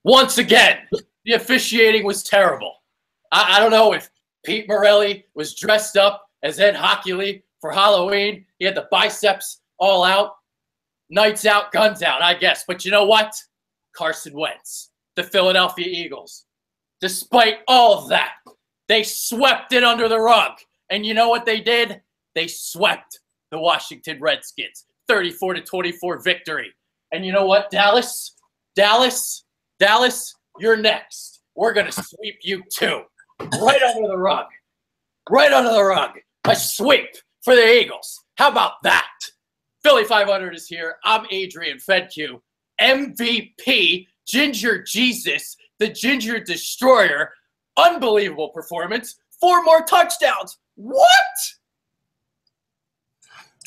Once again, the officiating was terrible. I don't know if Pete Morelli was dressed up as Ed Hockley for Halloween. He had the biceps all out. Nights out, guns out, I guess. But you know what? Carson Wentz, the Philadelphia Eagles, despite all of that, they swept it under the rug. And you know what they did? They swept the Washington Redskins. 34-24 victory. And you know what, Dallas? Dallas, you're next. We're going to sweep you too. Right under the rug. Right under the rug. A sweep for the Eagles. How about that? Philly 500 is here. I'm Adrian Fedque. MVP, Ginger Jesus, the Ginger Destroyer. Unbelievable performance. 4 more touchdowns. What?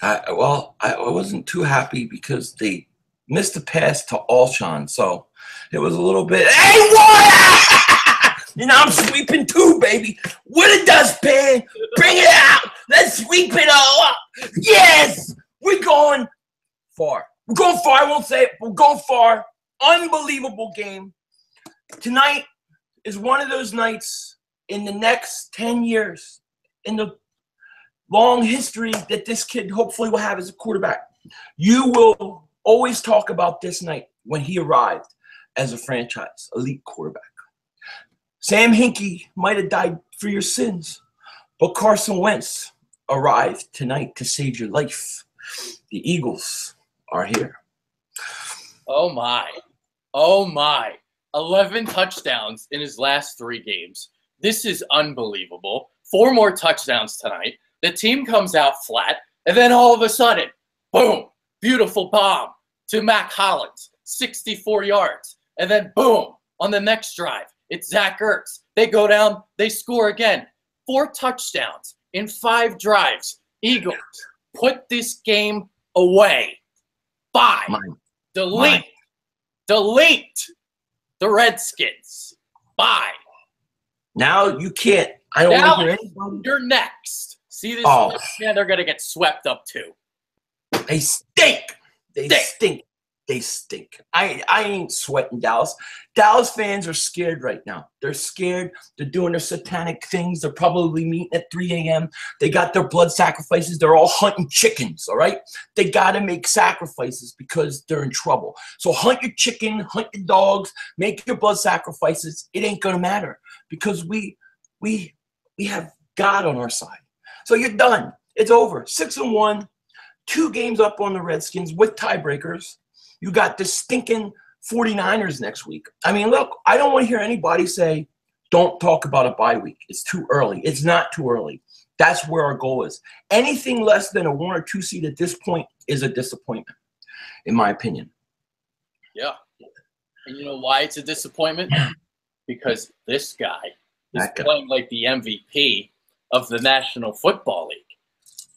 I wasn't too happy because they missed the pass to Alshon, so it was a little bit, hey, what? And I'm sweeping too, baby. With a dustpan, bring it out. Let's sweep it all up. Yes, we're going far. We're going far. I won't say it. We're going far. Unbelievable game. Tonight is one of those nights in the next 10 years, in the long history that this kid hopefully will have as a quarterback. You will always talk about this night when he arrived as a franchise elite quarterback. Sam Hinkie might have died for your sins, but Carson Wentz arrived tonight to save your life. The Eagles are here. Oh, my. Oh, my. 11 touchdowns in his last 3 games. This is unbelievable. 4 more touchdowns tonight. The team comes out flat, and then all of a sudden, boom, beautiful bomb to Mac Hollins, 64 yards. And then boom, on the next drive, it's Zach Ertz. They go down, they score again. 4 touchdowns in 5 drives. Eagles put this game away. 5. Delete the Redskins. 5. Now you can't. I don't want to hear anybody. You're next. See this? Oh. Man, they're going to get swept up too. They stink. They stink. They stink. I ain't sweating Dallas. Dallas fans are scared right now. They're scared. They're doing their satanic things. They're probably meeting at 3 a.m. They got their blood sacrifices. They're all hunting chickens, all right? They got to make sacrifices because they're in trouble. So hunt your chicken, hunt your dogs, make your blood sacrifices. It ain't going to matter because we have God on our side. So you're done. It's over. 6-1, 2 games up on the Redskins with tiebreakers. You got the stinking 49ers next week. I mean, look, I don't want to hear anybody say, don't talk about a bye week. It's too early. It's not too early. That's where our goal is. Anything less than a 1 or 2 seed at this point is a disappointment, in my opinion. Yeah. And you know why it's a disappointment? Because this guy is playing like the MVP of the National Football League.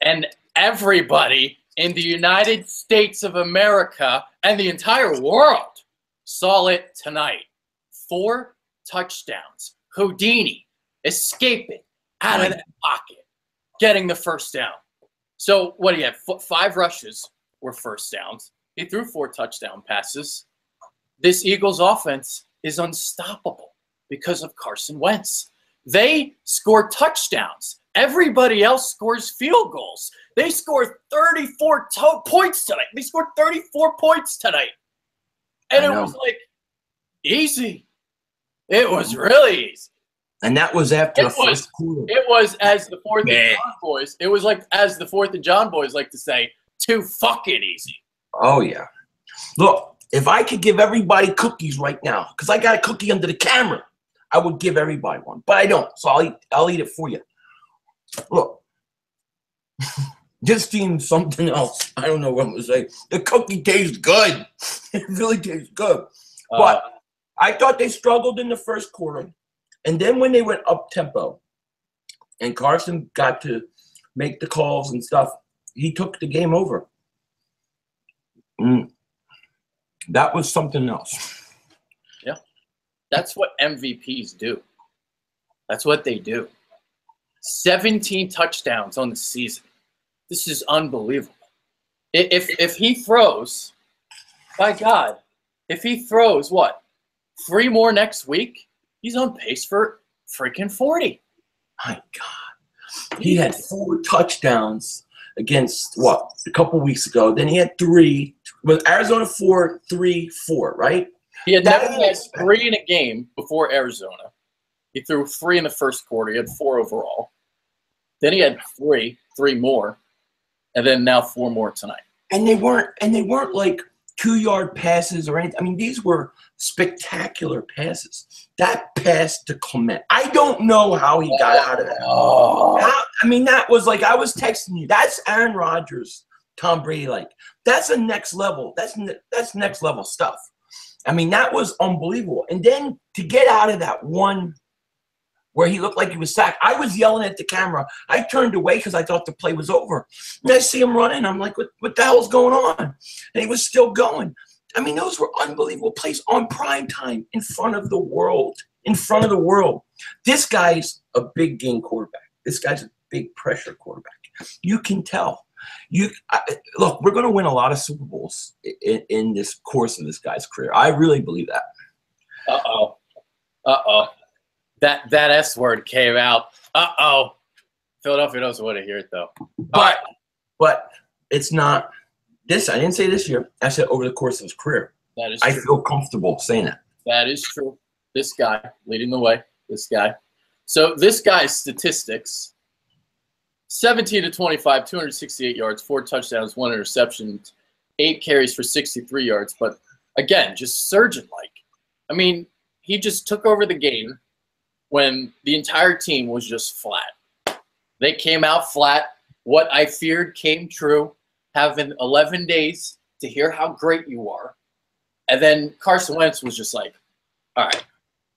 And everybody in the United States of America and the entire world saw it tonight. 4 touchdowns. Houdini escaping out of that pocket, getting the first down. So what do you have? 5 rushes were first downs. He threw 4 touchdown passes. This Eagles offense is unstoppable because of Carson Wentz. They score touchdowns. Everybody else scores field goals. They scored 34 points tonight. They scored 34 points tonight. And it was like easy. It was really easy. And that was after the first quarter. It was, as the 4th and John boys, it was like, as the 4th and John boys like to say, too fucking easy. Oh, yeah. Look, if I could give everybody cookies right now, because I got a cookie under the camera, I would give everybody one, but I don't. So I'll eat it for you. Look, this team's something else. I don't know what I'm going to say. The cookie tastes good. It really tastes good. But I thought they struggled in the first quarter. And then when they went up-tempo and Carson got to make the calls and stuff, he took the game over. That was something else. Yeah. That's what MVPs do. That's what they do. 17 touchdowns on the season. This is unbelievable. If he throws, by God, if he throws what? 3 more next week. He's on pace for freaking 40. My God. He had 4 touchdowns against, what, a couple weeks ago. Then he had 3. With Arizona 4, 3, 4, right? He had never had 3 in a game before Arizona. He threw 3 in the first quarter. He had 4 overall. Then he had 3 more, and then now 4 more tonight. And they weren't like 2-yard passes or anything. I mean, these were spectacular passes. That pass to Clement, I don't know how he got out of that. That was like, I was texting you. That's Aaron Rodgers, Tom Brady. Like, that's a next level. That's next level stuff. I mean, that was unbelievable. And then to get out of that one where he looked like he was sacked, I was yelling at the camera. I turned away because I thought the play was over. And I see him running. I'm like, what the hell's going on? And he was still going. I mean, those were unbelievable plays on prime time in front of the world. In front of the world. This guy's a big game quarterback. This guy's a big pressure quarterback. You can tell. Look, we're going to win a lot of Super Bowls in this course of this guy's career. I really believe that. That S word came out. Philadelphia doesn't want to hear it, though. But it's not this. I didn't say this year. I said over the course of his career. That is true. I feel comfortable saying that. That is true. This guy leading the way. This guy. So this guy's statistics: 17 to 25, 268 yards, 4 touchdowns, 1 interception, 8 carries for 63 yards. But again, just surgeon-like. I mean, he just took over the game when the entire team was just flat. They came out flat. What I feared came true. Having 11 days to hear how great you are. And then Carson Wentz was just like, all right,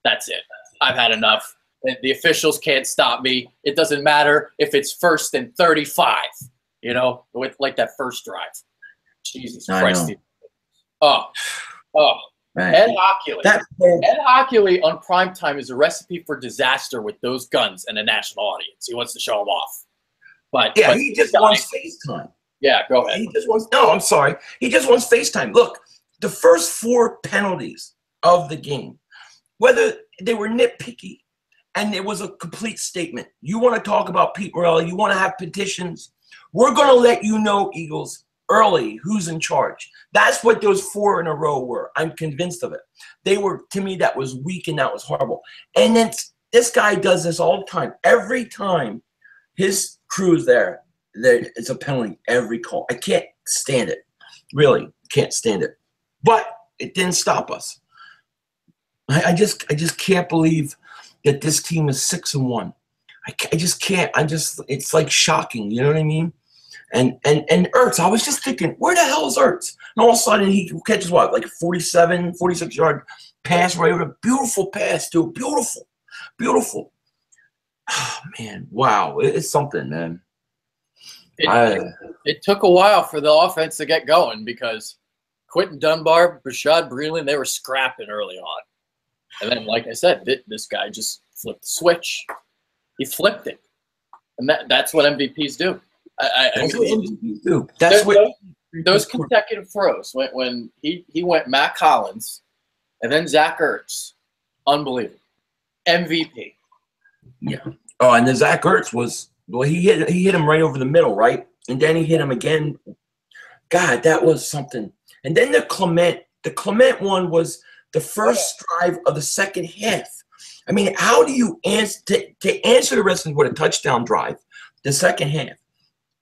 that's it. I've had enough. The officials can't stop me. It doesn't matter if it's 1st and 35, with like that first drive. Jesus Christ. Right. Ed Hockley on primetime is a recipe for disaster with those guns and a national audience. He wants to show them off. But he just wants FaceTime. Yeah, go ahead. He just wants FaceTime. Look, the first 4 penalties of the game, whether they were nitpicky and it was a complete statement. You want to talk about Pete Morelli, you want to have petitions, we're going to let you know, Eagles, early who's in charge. That's what those 4 in a row were. I'm convinced of it. They were, to me, that was weak and that was horrible. And then this guy does this all the time. Every time his crew is there, it's a penalty every call. I can't stand it. Really can't stand it. But it didn't stop us. I just can't believe that this team is 6-1. I just can't. It's like shocking. You know what I mean? And Ertz, I was just thinking, where the hell is Ertz? And all of a sudden he catches what, like a 46-yard pass right over. A beautiful pass, dude. Beautiful. Oh, man, wow. It's something, man. It took a while for the offense to get going because Quentin Dunbar, Rashad Breeland, they were scrapping early on. And then, like I said, this guy just flipped the switch. He flipped it. And that's what MVPs do. That's what MVPs do. Those consecutive throws, when he went Matt Collins and then Zach Ertz, unbelievable. MVP. Yeah. Oh, and the Zach Ertz was – well, he hit him right over the middle, right? And then he hit him again. God, that was something. And then the Clement one was the first drive of the second half. I mean, how do you answer to answer the Redskins with a touchdown drive, the second half,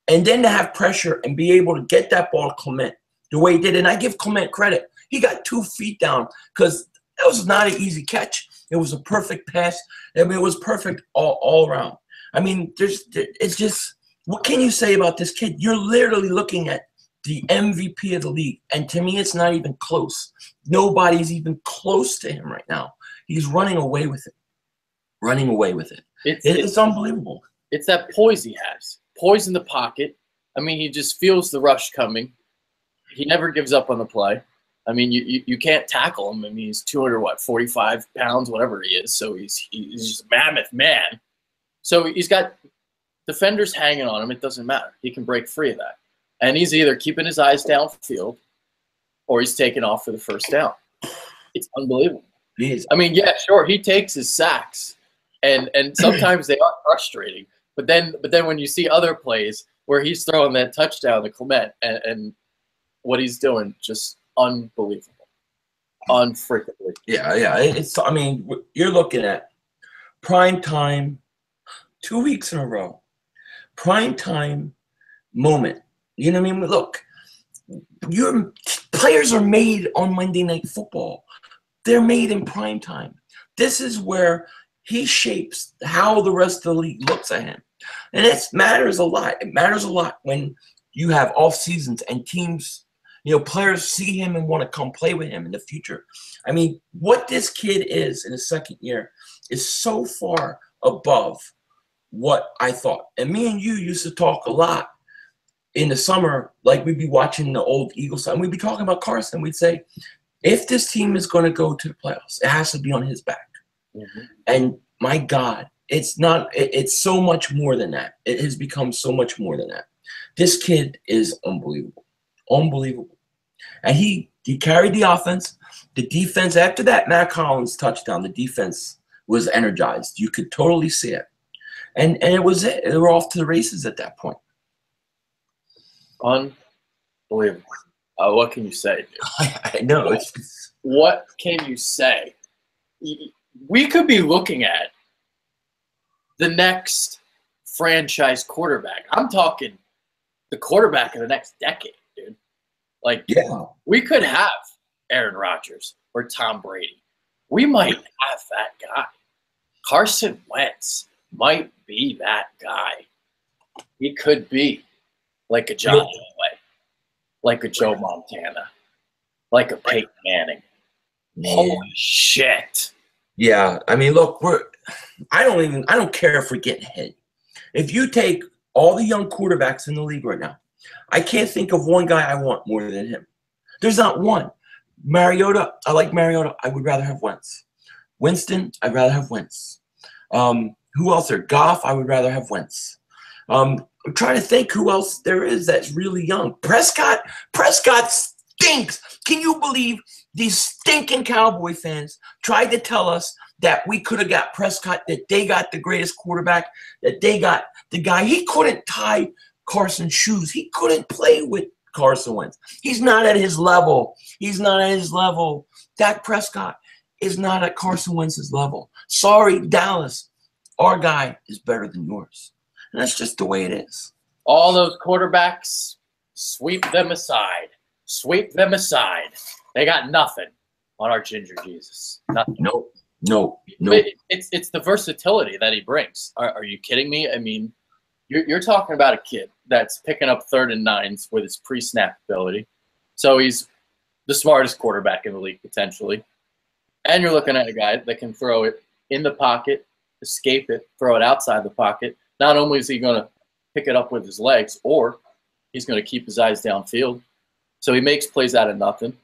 and then to have pressure and be able to get that ball to Clement the way he did? And I give Clement credit. He got 2 feet down because that was not an easy catch. It was a perfect pass. I mean, it was perfect all around. I mean, it's just, what can you say about this kid? You're literally looking at the MVP of the league, and to me, it's not even close. Nobody's even close to him right now. He's running away with it. It's unbelievable. It's that poise he has. Poise in the pocket. I mean, he just feels the rush coming. He never gives up on the play. I mean, you can't tackle him. I mean, he's 45 pounds, whatever he is. So he's just a mammoth man. So he's got defenders hanging on him. It doesn't matter. He can break free of that. And he's either keeping his eyes downfield or he's taking off for the first down. It's unbelievable. He is. I mean, yeah, sure, he takes his sacks, and sometimes they are frustrating. But then when you see other plays where he's throwing that touchdown to Clement and what he's doing, just unbelievable, unfreakingly. Yeah. It's. I mean, you're looking at prime time, 2 weeks in a row, prime time moment. You know what I mean? Look, your players are made on Monday Night Football. They're made in prime time. This is where he shapes how the rest of the league looks at him. And it matters a lot. It matters a lot when you have off seasons and teams, players see him and want to come play with him in the future. I mean, what this kid is in his second year is so far above what I thought. And me and you used to talk a lot in the summer, like we'd be watching the old Eagles and we'd be talking about Carson. We'd say, if this team is going to go to the playoffs, it has to be on his back. Mm-hmm. And my God, it's so much more than that. It has become so much more than that. This kid is unbelievable. Unbelievable. And he carried the offense. The defense, after that Matt Collins touchdown, the defense was energized. You could totally see it. And it was it. They were off to the races at that point. Unbelievable. What can you say, dude? I know. What can you say? We could be looking at the next franchise quarterback. I'm talking the quarterback of the next decade, dude. Like, yeah. We could have Aaron Rodgers or Tom Brady. We might have that guy. Carson Wentz might be that guy. He could be like a John Elway, like a Joe Montana, like a Peyton Manning. Man. Holy shit. Yeah, I mean, look, I don't care if we're getting hit. If you take all the young quarterbacks in the league right now, I can't think of one guy I want more than him. There's not one. Mariota, I like Mariota. I would rather have Wentz. Winston, I'd rather have Wentz. Who else there? Goff, I would rather have Wentz. I'm trying to think who else there is that's really young. Prescott stinks. Can you believe these stinking Cowboy fans tried to tell us that we could have got Prescott, that they got the greatest quarterback, that they got the guy. He couldn't tie Carson's shoes. He couldn't play with Carson Wentz. He's not at his level. He's not at his level. Dak Prescott is not at Carson Wentz's level. Sorry, Dallas. Our guy is better than yours. And that's just the way it is. All those quarterbacks, sweep them aside. Sweep them aside. They got nothing on our Ginger Jesus. Nothing. No. It's the versatility that he brings. Are you kidding me? I mean, you're talking about a kid that's picking up 3rd and 9s with his pre-snap ability. So he's the smartest quarterback in the league potentially. And you're looking at a guy that can throw it in the pocket, escape it, throw it outside the pocket. Not only is he going to pick it up with his legs, or he's going to keep his eyes downfield. So he makes plays out of nothing.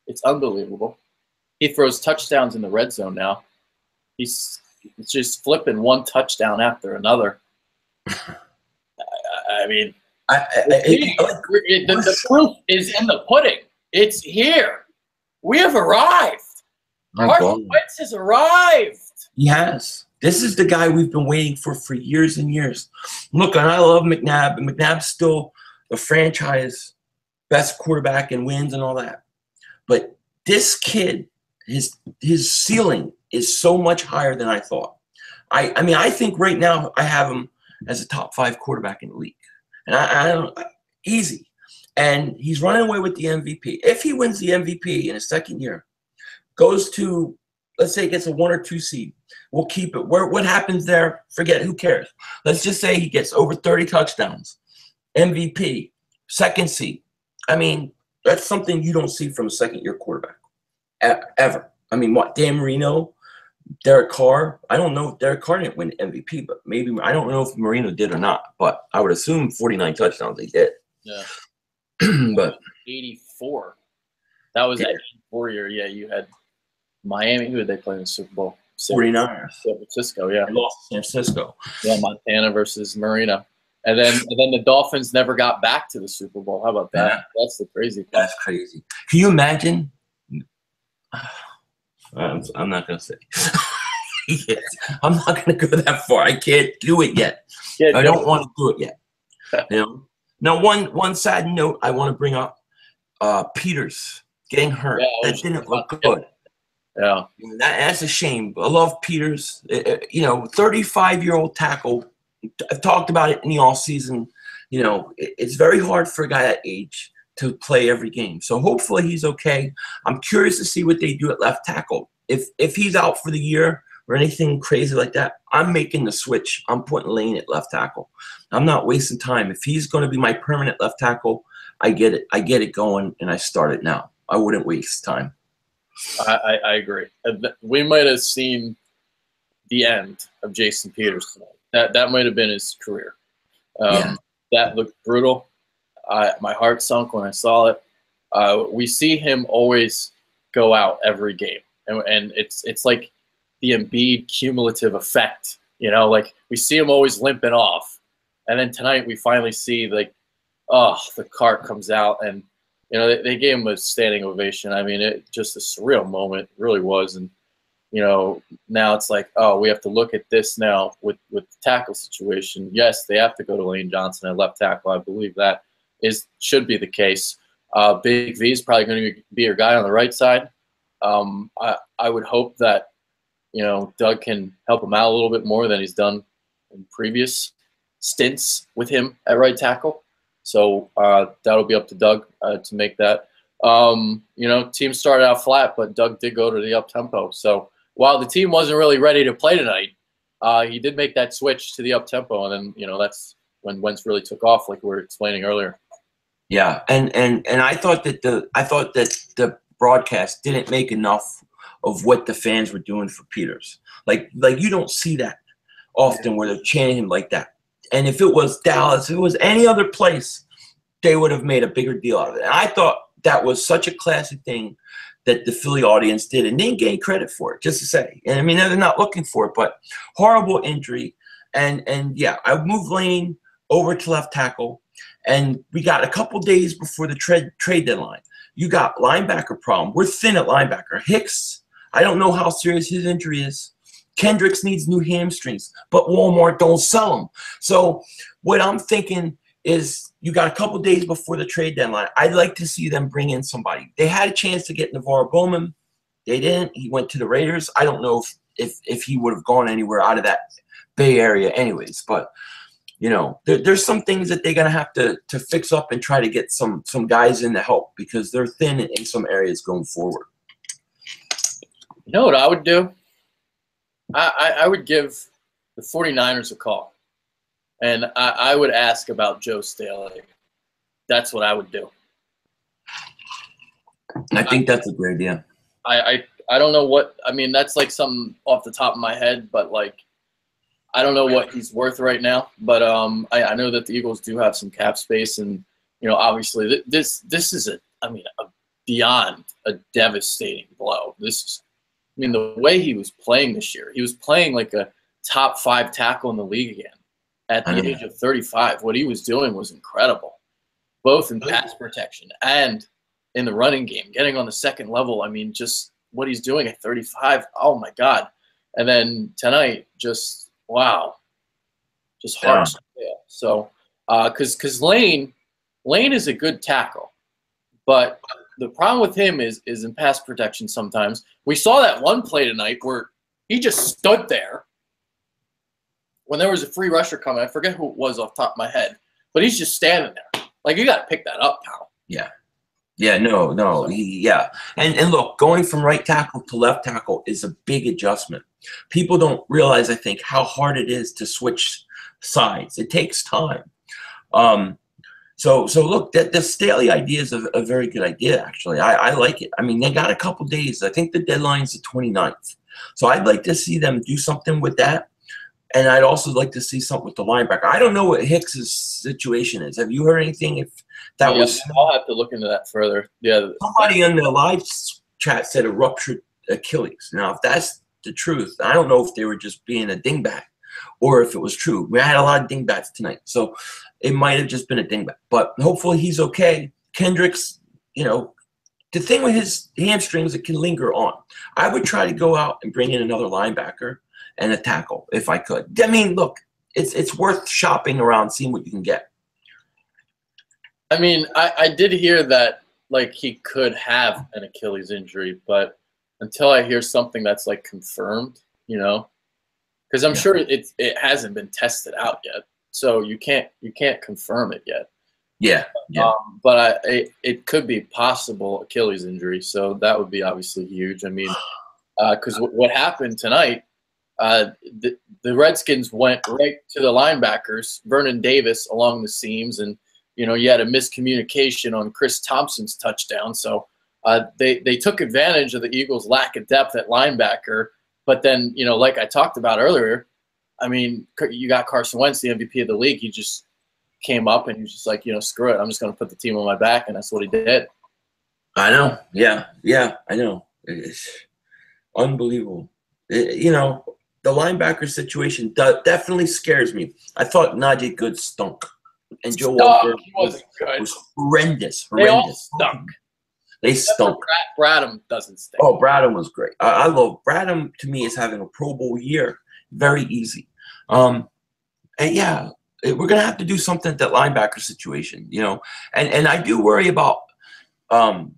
It's unbelievable. He throws touchdowns in the red zone now. He's just flipping one touchdown after another. I mean, the proof is in the pudding. It's here. We have arrived. Carson Wentz has arrived. He has. This is the guy we've been waiting for years and years. Look, and I love McNabb, and McNabb's still the franchise best quarterback and wins and all that. But this kid, his ceiling is so much higher than I thought. I mean, I think right now I have him as a top 5 quarterback in the league. And I don't easy. And he's running away with the MVP. If he wins the MVP in his second year, goes to, let's say, gets a 1 or 2 seed, we'll keep it. What happens there? Forget. Who cares? Let's just say he gets over 30 touchdowns, MVP, second seed. I mean, that's something you don't see from a second-year quarterback ever. I mean, what, Dan Marino, Derek Carr? I don't know if Derek Carr didn't win MVP, but maybe – I don't know if Marino did or not, but I would assume 49 touchdowns he did. Yeah. But 84. That was that 84 year. Yeah, you had Miami. Who did they play in the Super Bowl? 49ers. San Francisco, yeah. They lost to San Francisco. Yeah, Montana versus Marino. And then the Dolphins never got back to the Super Bowl. How about that? Yeah. That's the crazy part. That's crazy. Can you imagine? I'm not gonna say. Yes. I'm not gonna go that far. I can't do it yet. I don't want to do it yet. You know. Now, one sad note I want to bring up: Peters getting hurt. That didn't look good. Yeah, that's a shame. I love Peters. 35-year-old tackle. I've talked about it in the off season. It's very hard for a guy that age to play every game. So hopefully he's okay. I'm curious to see what they do at left tackle. If he's out for the year or anything crazy like that, I'm making the switch. I'm putting Lane at left tackle. I'm not wasting time. If he's going to be my permanent left tackle, I get it. I get it going, and I start it now. I wouldn't waste time. I agree. We might have seen the end of Jason Peters tonight. That might have been his career. That looked brutal. My heart sunk when I saw it. We see him always go out every game, and it's like the Embiid cumulative effect. Like we see him always limping off, and then tonight we finally see the cart comes out, and they gave him a standing ovation. I mean, it just a surreal moment, it really was. And now it's like, we have to look at this now with the tackle situation. Yes, they have to go to Lane Johnson at left tackle. I believe that should be the case. Big V is probably going to be your guy on the right side. I would hope that Doug can help him out a little bit more than he's done in previous stints with him at right tackle. So that'll be up to Doug to make that. Team started out flat, but Doug did go to the up-tempo. So while the team wasn't really ready to play tonight, he did make that switch to the up-tempo, and then that's when Wentz really took off, like we were explaining earlier. Yeah, and I thought that the broadcast didn't make enough of what the fans were doing for Peters. Like you don't see that often where they're chanting him like that. And if it was Dallas, if it was any other place, they would have made a bigger deal out of it. And I thought that was such a classic thing that the Philly audience did, and didn't gain credit for it, just to say. And I mean, they're not looking for it, but horrible injury. And yeah, I moved Lane over to left tackle, and we got a couple days before the trade deadline. You got linebacker problem. We're thin at linebacker. Hicks, I don't know how serious his injury is. Kendricks needs new hamstrings, but Walmart don't sell them. So what I'm thinking is you got a couple days before the trade deadline. I'd like to see them bring in somebody. They had a chance to get Navarro Bowman. They didn't. He went to the Raiders. I don't know if he would have gone anywhere out of that Bay Area anyways. But, there's some things that they're going to have to fix up and try to get some guys in to help, because they're thin in some areas going forward. You know what I would do? I would give the 49ers a call, and I would ask about Joe Staley. That's what I would do. I think that's a great idea. I don't know what – I mean, that's like something off the top of my head, but, I don't know what he's worth right now. But I know that the Eagles do have some cap space, and, obviously this is beyond a devastating blow. The way he was playing this year, he was playing like a top 5 tackle in the league again at the age of 35. What he was doing was incredible, both in pass protection and in the running game, getting on the second level. I mean, just what he's doing at 35. Oh, my God. And then tonight, just, wow, just hard. Yeah. So, because Lane is a good tackle, but the problem with him is in pass protection sometimes. We saw that one play tonight where he just stood there when there was a free rusher coming. I forget who it was off the top of my head, but he's just standing there. Like, you got to pick that up, pal. Yeah. Yeah, no. And look, going from right tackle to left tackle is a big adjustment. People don't realize, I think, how hard it is to switch sides. It takes time. So look, the Staley idea is a very good idea, actually. I like it. I mean, they got a couple days. I think the deadline's the 29th. So I'd like to see them do something with that. And I'd also like to see something with the linebacker. I don't know what Hicks's situation is. Have you heard anything? If that was, I'll have to look into that further. Yeah. Somebody in the live chat said a ruptured Achilles. Now, if that's the truth, I don't know if they were just being a dingbat or if it was true. We had a lot of dingbats tonight, so it might have just been a dingbat. But hopefully he's okay. Kendricks, the thing with his hamstrings, it can linger on. I would try to go out and bring in another linebacker and a tackle if I could. I mean, look, it's worth shopping around, seeing what you can get. I mean, I did hear that, like, he could have an Achilles injury, but until I hear something that's, like, confirmed, you know, because I'm sure it hasn't been tested out yet, so you can't confirm it yet. Yeah. But it could be possible Achilles injury, so that would be obviously huge. I mean, because what happened tonight, the Redskins went right to the linebackers, Vernon Davis along the seams, and you know, you had a miscommunication on Chris Thompson's touchdown. So they took advantage of the Eagles' lack of depth at linebacker. But then, you know, like I talked about earlier, I mean, you got Carson Wentz, the MVP of the league. He just came up and he was just like, you know, screw it. I'm just going to put the team on my back, and that's what he did. I know. Yeah, I know. It's unbelievable. You know, the linebacker situation definitely scares me. I thought Najee Good stunk. And Joe Walker was horrendous. They all stunk. They stunk. Bradham doesn't stink. Oh, Bradham was great. I love Bradham. To me, is having a Pro Bowl year. Very easy. And yeah, we're gonna have to do something at that linebacker situation, you know. And I do worry about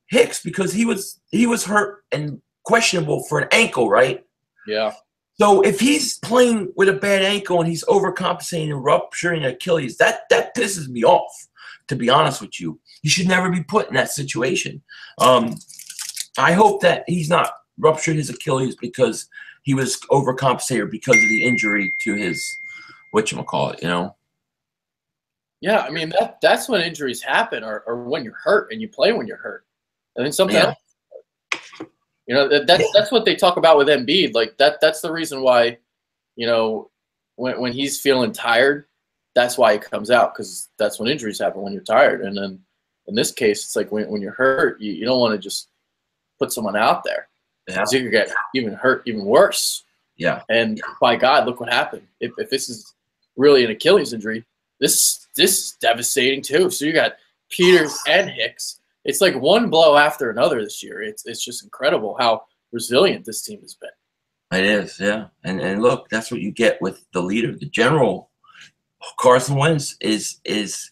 Hicks because he was hurt and questionable for an ankle, right? Yeah. So if he's playing with a bad ankle and he's overcompensating and rupturing Achilles, that pisses me off, to be honest with you. He should never be put in that situation. I hope that he's not ruptured his Achilles because he was overcompensated because of the injury to his whatchamacallit, you know? Yeah, I mean, that's when injuries happen or when you're hurt and you play when you're hurt. And then something else. You know, that's what they talk about with Embiid. Like that's the reason why, you know, when he's feeling tired, that's why it comes out, because that's when injuries happen, when you're tired. And then in this case, it's like when you're hurt, you don't want to just put someone out there. Because you could get even hurt, even worse. Yeah. And by God, look what happened. If this is really an Achilles injury, this is devastating too. So you got Peters and Hicks. It's like one blow after another this year. It's just incredible how resilient this team has been. It is, yeah. And look, that's what you get with the leader, the general. Carson Wentz is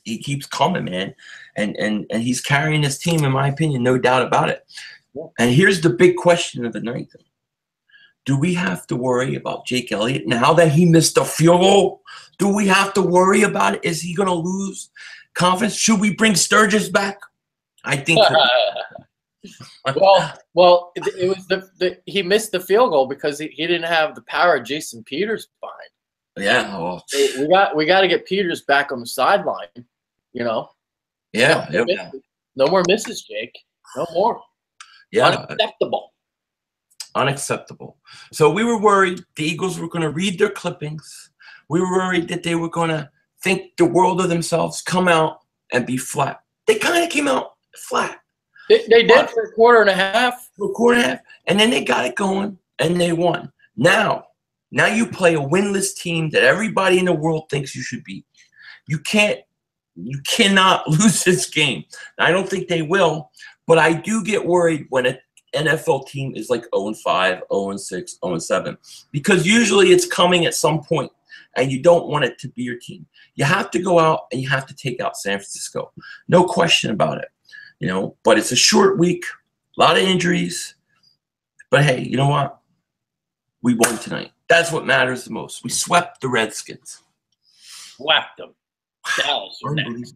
he keeps coming, man. And he's carrying this team, in my opinion, no doubt about it. Yeah. And here's the big question of the night. Do we have to worry about Jake Elliott now that he missed a field goal? Do we have to worry about it? Is he going to lose confidence? Should we bring Sturgis back? I think. well, it was he missed the field goal because he didn't have the power of Jason Peters behind. Yeah, well, we got to get Peters back on the sideline. You know. Yeah. No more misses, Jake. No more. Yeah. Unacceptable. So we were worried the Eagles were going to read their clippings. We were worried that they were going to think the world of themselves, come out and be flat. They kind of came out flat. They did for a quarter and a half. And then they got it going, and they won. Now you play a winless team that everybody in the world thinks you should beat. You cannot lose this game. I don't think they will, but I do get worried when an NFL team is like 0-5, 0-6, 0-7, because usually it's coming at some point, and you don't want it to be your team. You have to go out and you have to take out San Francisco. No question about it. You know, but it's a short week, a lot of injuries. But hey, you know what? We won tonight. That's what matters the most. We swept the Redskins. Swept them. Dallas are next.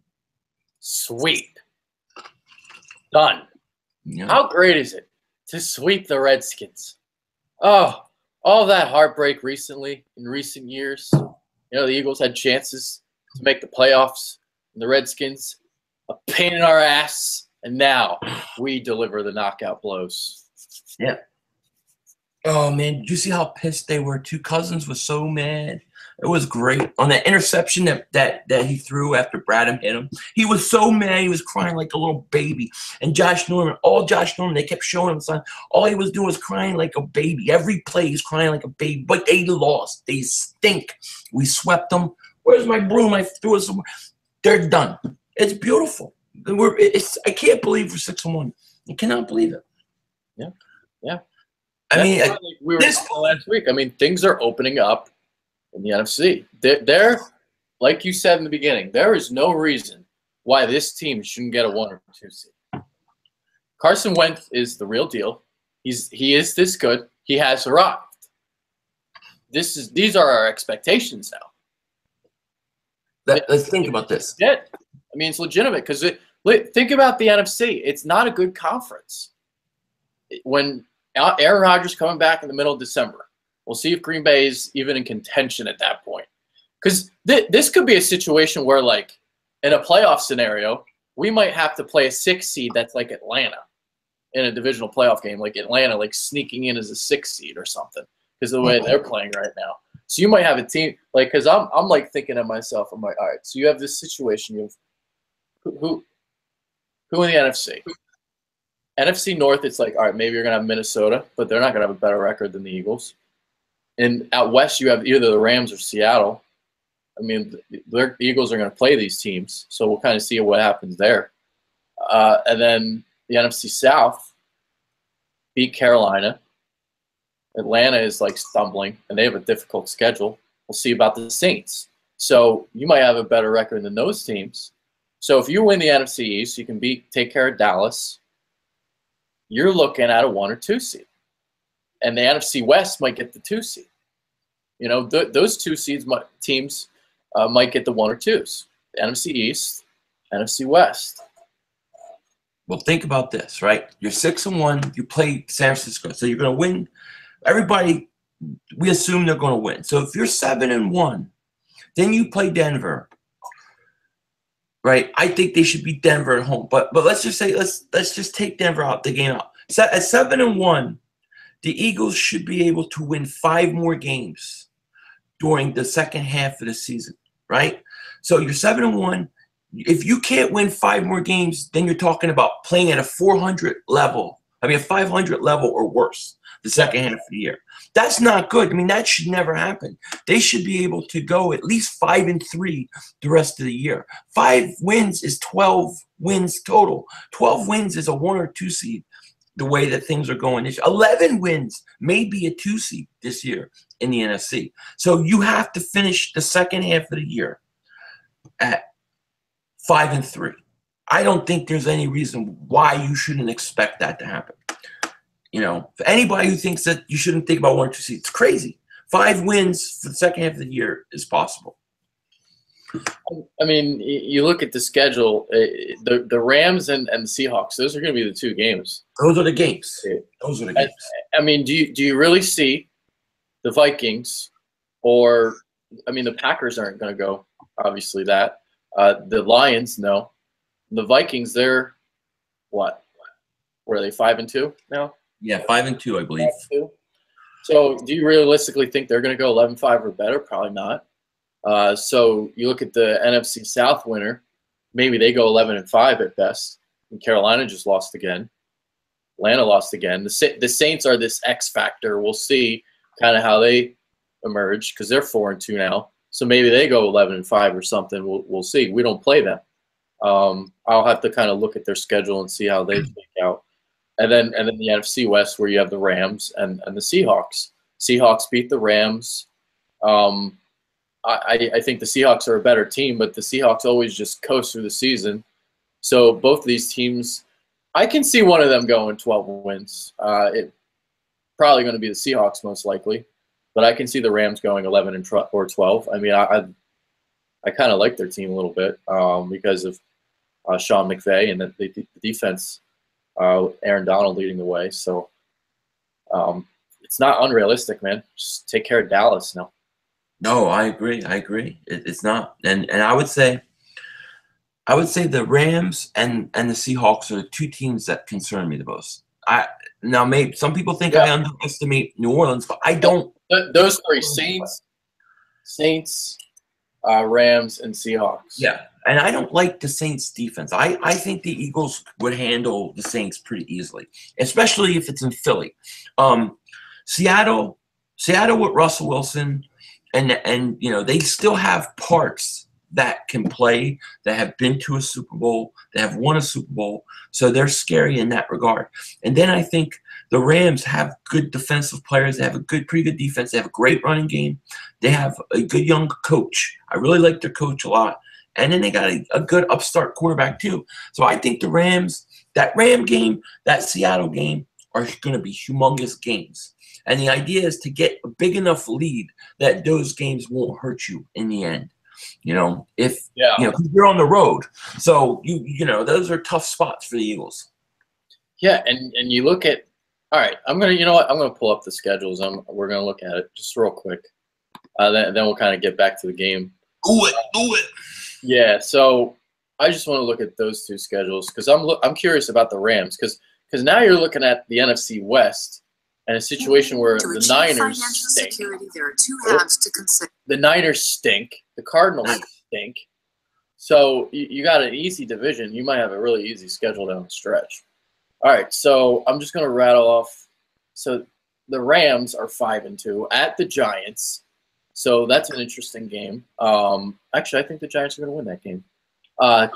Sweep. Done. Yeah. How great is it to sweep the Redskins? Oh, all that heartbreak in recent years. You know, the Eagles had chances to make the playoffs. And the Redskins, a pain in our ass. And now we deliver the knockout blows. Yeah. Oh, man. Did you see how pissed they were? Two Cousins was so mad. It was great. On that interception that he threw after Bradham hit him, he was so mad. He was crying like a little baby. And Josh Norman, they kept showing him, son. All he was doing was crying like a baby. Every play, he's crying like a baby. But they lost. They stink. We swept them. Where's my broom? I threw it somewhere. They're done. It's beautiful. I can't believe we're 6-1. I cannot believe it. Yeah, yeah. I mean, like we were talking last week. I mean, things are opening up in the NFC. There, like you said in the beginning, there is no reason why this team shouldn't get a 1 or 2 seed. Carson Wentz is the real deal. He is this good. He has arrived. These are our expectations now. Let's think about this. I mean, it's legitimate because think about the NFC. It's not a good conference. When Aaron Rodgers coming back in the middle of December, we'll see if Green Bay is even in contention at that point. Because this could be a situation where, like, in a playoff scenario, we might have to play a 6 seed that's like Atlanta in a divisional playoff game, like Atlanta, like sneaking in as a 6 seed or something because of the way they're playing right now. So you might have a team like, because I'm like thinking to myself, I'm like, all right, so you have this situation. You have who in the NFC? NFC North, it's like, all right, maybe you're gonna have Minnesota, but they're not gonna have a better record than the Eagles. And out west, you have either the Rams or Seattle. I mean, the Eagles are going to play these teams, so we'll kind of see what happens there. And then the NFC South beat Carolina. Atlanta is like stumbling, and they have a difficult schedule. We'll see about the Saints. So you might have a better record than those teams. So if you win the NFC East, you can take care of Dallas. You're looking at a 1 or 2 seed. And the NFC West might get the 2 seed. You know, those 2 seeds teams might get the 1 or 2s. The NFC East, NFC West. Well, think about this, right? You're 6-1. You play San Francisco, so you're going to win. Everybody, we assume they're going to win. So if you're 7-1, then you play Denver, right? I think they should beat Denver at home. But let's just say let's just take Denver out the game out. So at 7-1. The Eagles should be able to win 5 more games during the second half of the season, right? So you're 7-1. If you can't win 5 more games, then you're talking about playing at a 400 level. I mean, a 500 level or worse the second half of the year. That's not good. I mean, that should never happen. They should be able to go at least 5-3 the rest of the year. 5 wins is 12 wins total. 12 wins is a 1 or 2 seed. The way that things are going this year. 11 wins may be a 2 seed this year in the NFC. So you have to finish the second half of the year at 5-3. I don't think there's any reason why you shouldn't expect that to happen. You know, for anybody who thinks that you shouldn't think about 1 or 2 seeds, it's crazy. 5 wins for the second half of the year is possible. I mean, you look at the schedule, the Rams and the Seahawks, those are going to be the 2 games. Those are the games. Those are the games. I mean, do you really see the Vikings or, I mean, the Packers aren't going to go, obviously that. The Lions, no. The Vikings, they're what? Were they 5-2 now? Yeah, 5-2, I believe. 5-2. So do you realistically think they're going to go 11-5 or better? Probably not. So you look at the NFC South winner, maybe they go 11-5 at best. And Carolina just lost again. Atlanta lost again. The Saints are this X factor. We'll see kind of how they emerge because they're 4-2 now. So maybe they go 11-5 or something. We'll see. We don't play them. I'll have to kind of look at their schedule and see how they shake out. And then the NFC West where you have the Rams and the Seahawks. Seahawks beat the Rams. I think the Seahawks are a better team, but the Seahawks always just coast through the season. So both of these teams, I can see one of them going 12 wins. It's probably going to be the Seahawks most likely, but I can see the Rams going 11 or 12. I mean, I kind of like their team a little bit because of Sean McVay and the defense, Aaron Donald leading the way. So it's not unrealistic, man. Just take care of Dallas now. No, I agree. It's not, and I would say the Rams and the Seahawks are the 2 teams that concern me the most. Now maybe some people think I underestimate New Orleans, but I don't. Those 3: Saints, Rams, and Seahawks. Yeah, and I don't like the Saints' defense. I think the Eagles would handle the Saints pretty easily, especially if it's in Philly. Seattle with Russell Wilson. And you know, they still have parts that can play, that have been to a Super Bowl, that have won a Super Bowl. So they're scary in that regard. And then I think the Rams have good defensive players. They have a pretty good defense. They have a great running game. They have a good young coach. I really like their coach a lot. And then they got a good upstart quarterback too. So I think the Rams, that Ram game, that Seattle game are going to be humongous games. And the idea is to get a big enough lead that those games won't hurt you in the end. If you're on the road. So those are tough spots for the Eagles. Yeah, and you look at, all right, I'm gonna pull up the schedules. We're gonna look at it just real quick. Then we'll kind of get back to the game. Do it. Yeah, so I just want to look at those two schedules because I'm curious about the Rams because now you're looking at the NFC West and a situation where the Niners stink. There are two halves to consider. The Niners stink. The Cardinals stink. So you got an easy division. You might have a really easy schedule down the stretch. All right, so I'm just going to rattle off. So the Rams are 5-2 at the Giants. So that's an interesting game. Actually, I think the Giants are going to win that game.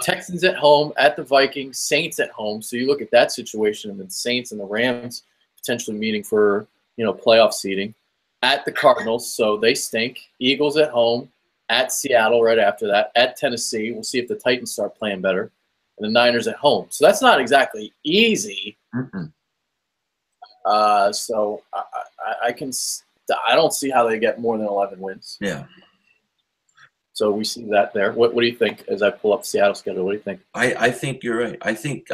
Texans at home, at the Vikings, Saints at home. So you look at that situation, and the Saints and the Rams potentially meeting for playoff seeding. At the Cardinals, so they stink. Eagles at home, at Seattle right after that, at Tennessee. We'll see if the Titans start playing better. And the Niners at home. So that's not exactly easy. So I don't see how they get more than 11 wins. Yeah. So we see that there. What do you think as I pull up Seattle's schedule? What do you think? I think you're right. I think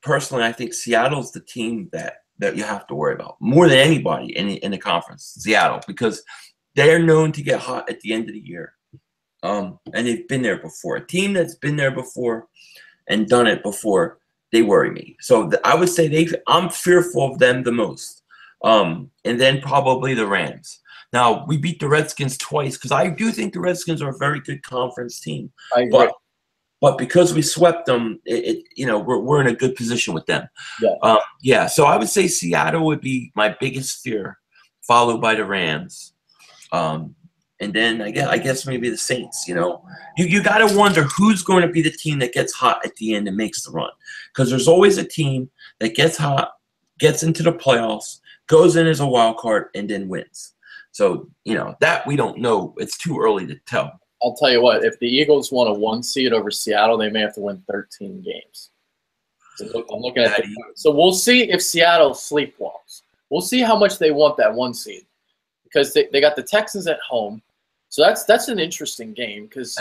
personally, I think Seattle's the team that you have to worry about more than anybody in the conference. Seattle, because they're known to get hot at the end of the year, and they've been there before. A team that's been there before and done it before, they worry me. So I would say I'm fearful of them the most, and then probably the Rams. Now, we beat the Redskins twice because I do think the Redskins are a very good conference team. I agree. But because we swept them, we're in a good position with them. Yeah. So I would say Seattle would be my biggest fear, followed by the Rams, and then I guess maybe the Saints. You got to wonder who's going to be the team that gets hot at the end and makes the run, because there's always a team that gets hot, gets into the playoffs, goes in as a wild card, and then wins. So that we don't know. It's too early to tell. I'll tell you what, if the Eagles want a 1 seed over Seattle, they may have to win 13 games. So I'm looking at so we'll see if Seattle sleepwalks. We'll see how much they want that 1 seed because they got the Texans at home. So that's an interesting game because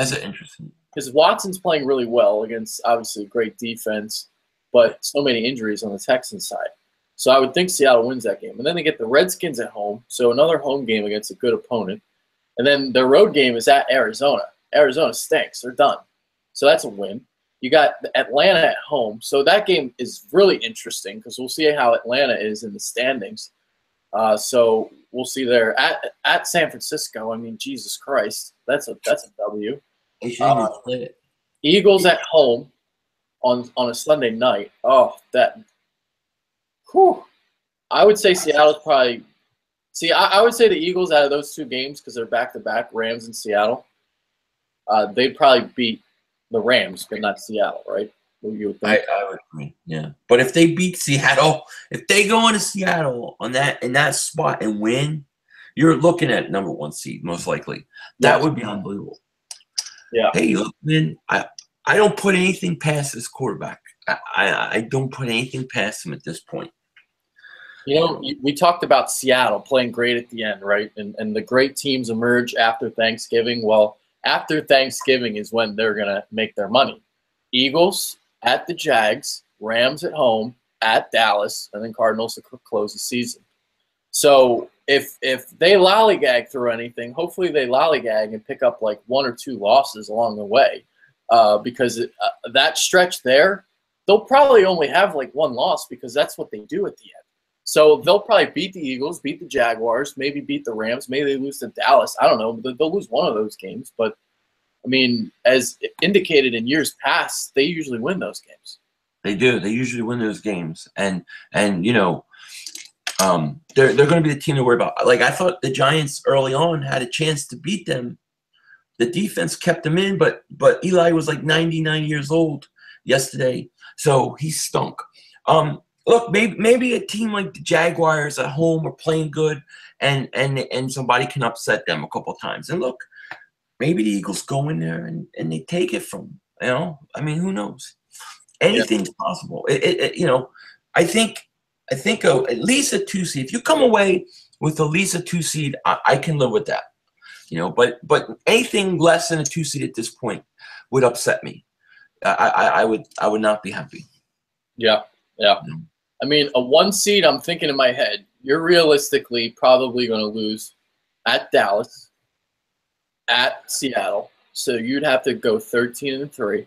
Watson's playing really well against obviously a great defense, but so many injuries on the Texans side. So I would think Seattle wins that game. And then they get the Redskins at home, so another home game against a good opponent. And then their road game is at Arizona. Arizona stinks. They're done. So that's a win. You got Atlanta at home. So that game is really interesting because we'll see how Atlanta is in the standings. So we'll see there. At San Francisco, I mean, Jesus Christ, that's a W. Eagles at home on a Sunday night. Oh, that – whew. I would say Seattle's probably – see, I would say the Eagles out of those two games, because they're back-to-back, Rams and Seattle, they'd probably beat the Rams, but not Seattle, right? You would think. I would agree, yeah. But if they beat Seattle, if they go into Seattle in that spot and win, you're looking at number 1 seed, most likely. That would be unbelievable. Yeah. Hey, look, man, I don't put anything past this quarterback. I don't put anything past him at this point. We talked about Seattle playing great at the end, right? And the great teams emerge after Thanksgiving. Well, after Thanksgiving is when they're going to make their money. Eagles at the Jags, Rams at home, at Dallas, and then Cardinals to close the season. So if they lollygag through anything, hopefully they lollygag and pick up like 1 or 2 losses along the way because that stretch there, they'll probably only have like 1 loss because that's what they do at the end. So they'll probably beat the Eagles, beat the Jaguars, maybe beat the Rams. Maybe they lose to Dallas. I don't know. They'll lose one of those games. But, I mean, as indicated in years past, they usually win those games. They do. They usually win those games. And they're going to be the team to worry about. Like, I thought the Giants early on had a chance to beat them. The defense kept him in, but Eli was like 99 years old yesterday, so he stunk. Look, maybe a team like the Jaguars at home are playing good, and somebody can upset them a couple of times. And look, maybe the Eagles go in there and they take it from them. You know, I mean, who knows? Anything's possible. I think at least a 2 seed. If you come away with at least a 2 seed, I can live with that. You know, but anything less than a 2 seed at this point would upset me. I would not be happy. Yeah. I mean, a 1 seed, I'm thinking in my head, you're realistically probably going to lose at Dallas, at Seattle. So you'd have to go 13-3.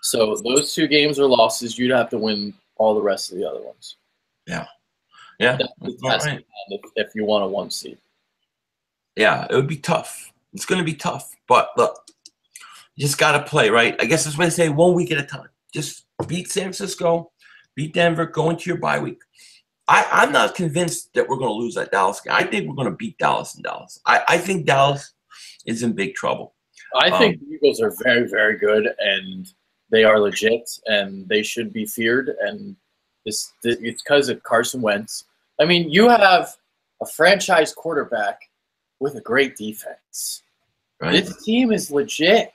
So those 2 games are losses. You'd have to win all the rest of the other ones. Yeah. That's right. If you want a 1 seed. Yeah, it would be tough. It's going to be tough. But look, you just got to play, right? I guess that's what I say, 1 week at a time. Just beat San Francisco, beat Denver, go into your bye week. I'm not convinced that we're going to lose that Dallas game. I think we're going to beat Dallas in Dallas. I think Dallas is in big trouble. I think the Eagles are very, very good, and they are legit, and they should be feared. And it's because of Carson Wentz. I mean, you have a franchise quarterback with a great defense. Right. This team is legit.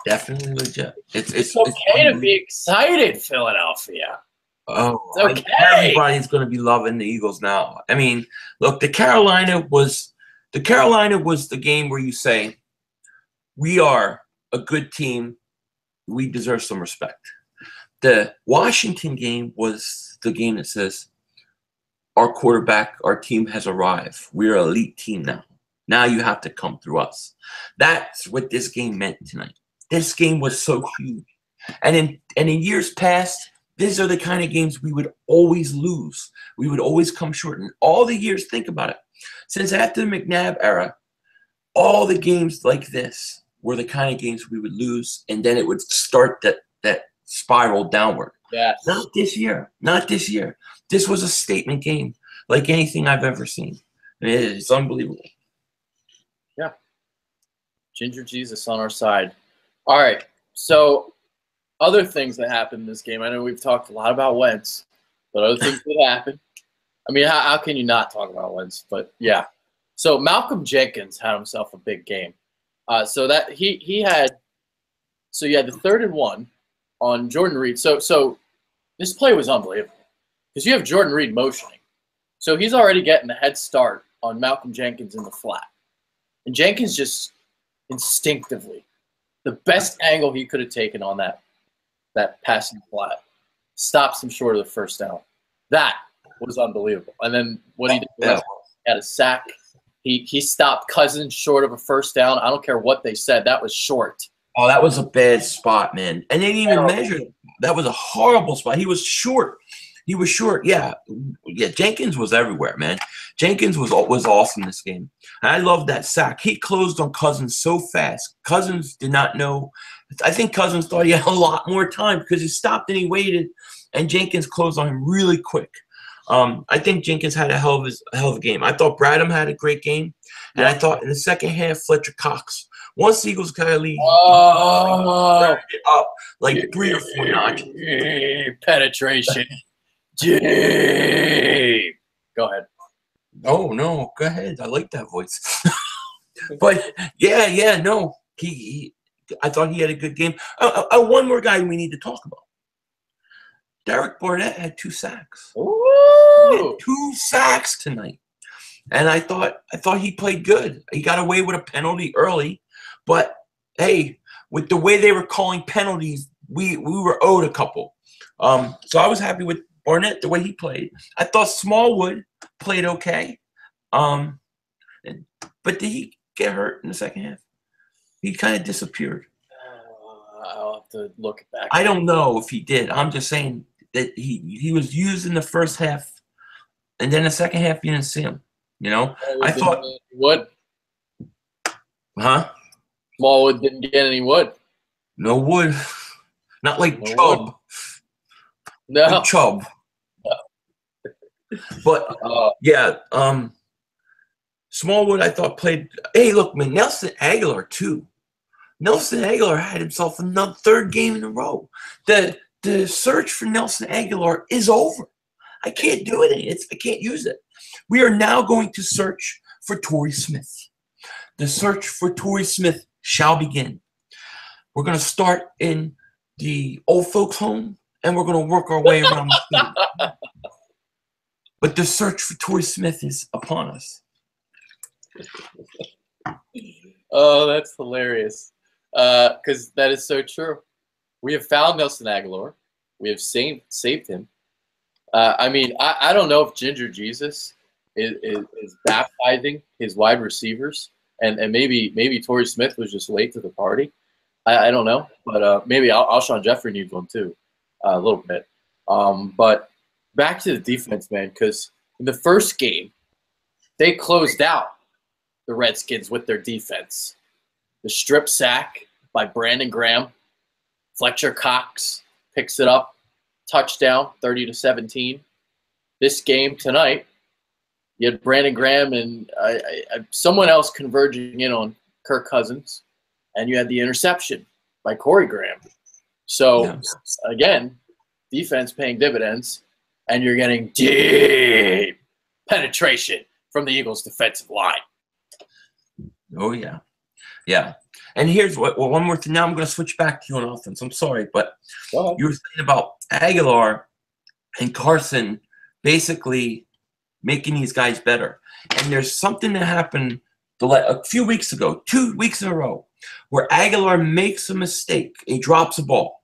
Definitely legit. It's okay to be excited, Philadelphia. Oh, it's okay. Everybody's going to be loving the Eagles now. I mean, look, the Carolina was the game where you say, we are a good team. We deserve some respect. The Washington game was the game that says, our quarterback, our team has arrived. We're an elite team now. Now you have to come through us. That's what this game meant tonight. This game was so huge. And in years past, these are the kind of games we would always lose. We would always come short. And all the years, think about it. Since after the McNabb era, all the games like this were the kind of games we would lose, and then it would start that spiral downward. Yes. Not this year. Not this year. This was a statement game like anything I've ever seen. I mean, it's unbelievable. Yeah. Ginger Jesus on our side. All right. So other things that happened in this game. I know we've talked a lot about Wentz, but other things that happened. I mean, how can you not talk about Wentz? But yeah. So Malcolm Jenkins had himself a big game. So that he had the 3rd and 1 on Jordan Reed. So this play was unbelievable because you have Jordan Reed motioning. So he's already getting a head start on Malcolm Jenkins in the flat. And Jenkins just instinctively, the best angle he could have taken on that passing flat, stops him short of the first down. That was unbelievable. And then what he did was he had a sack. He stopped Cousins short of a first down. I don't care what they said. That was short. Oh, that was a bad spot, man. And they didn't even measure it. That was a horrible spot. He was short. Yeah. Jenkins was everywhere, man. Jenkins was awesome this game. And I love that sack. He closed on Cousins so fast. Cousins did not know. I think Cousins thought he had a lot more time because he stopped and he waited, and Jenkins closed on him really quick. I think Jenkins had a hell of a game. I thought Bradham had a great game, and I thought in the second half, Fletcher Cox, once the Eagles got a lead, up like 3 or 4 notches. Penetration. Go ahead. Oh no, go ahead. I like that voice. But yeah, no, I thought he had a good game. One more guy we need to talk about. Derek Barnett had 2 sacks. Ooh. He had 2 sacks tonight, and I thought he played good. He got away with a penalty early, but hey, with the way they were calling penalties, we were owed a couple. So I was happy with Barnett the way he played. I thought Smallwood played okay, but did he get hurt in the second half? He kind of disappeared. I'll have to look back. I don't know if he did. I'm just saying that he was used in the first half, and then the second half you didn't see him. You know, I thought wood. Huh? Smallwood didn't get any wood. No wood. Not like No Chubb. wood. No. Like Chubb. No. But yeah. Smallwood, I thought, played. Hey, look, man, Nelson Aguilar, too. Nelson Aguilar had himself another third game in a row. The search for Nelson Aguilar is over. I can't do it. I can't use it. We are now going to search for Torrey Smith. The search for Torrey Smith shall begin. We're going to start in the old folks' home, and we're going to work our way around the city. But the search for Torrey Smith is upon us. Oh, that's hilarious. Because that is so true. We have found Nelson Aguilar. We have saved him. I mean, I don't know if Ginger Jesus is baptizing his wide receivers, and maybe Torrey Smith was just late to the party. I don't know, but maybe Alshon Jeffrey needs one too, a little bit. But back to the defense, man, because in the first game, they closed out the Redskins with their defense. The strip sack by Brandon Graham. Fletcher Cox picks it up. Touchdown, 30-17. This game tonight, you had Brandon Graham and someone else converging in on Kirk Cousins, and you had the interception by Corey Graham. So, again, defense paying dividends, and you're getting deep penetration from the Eagles' defensive line. Oh, yeah. Yeah. And here's one more thing. Now I'm going to switch back to you on offense. I'm sorry, but you were saying about Aguilar and Carson basically making these guys better. And there's something that happened a few weeks ago, 2 weeks in a row, where Aguilar makes a mistake. He drops a ball.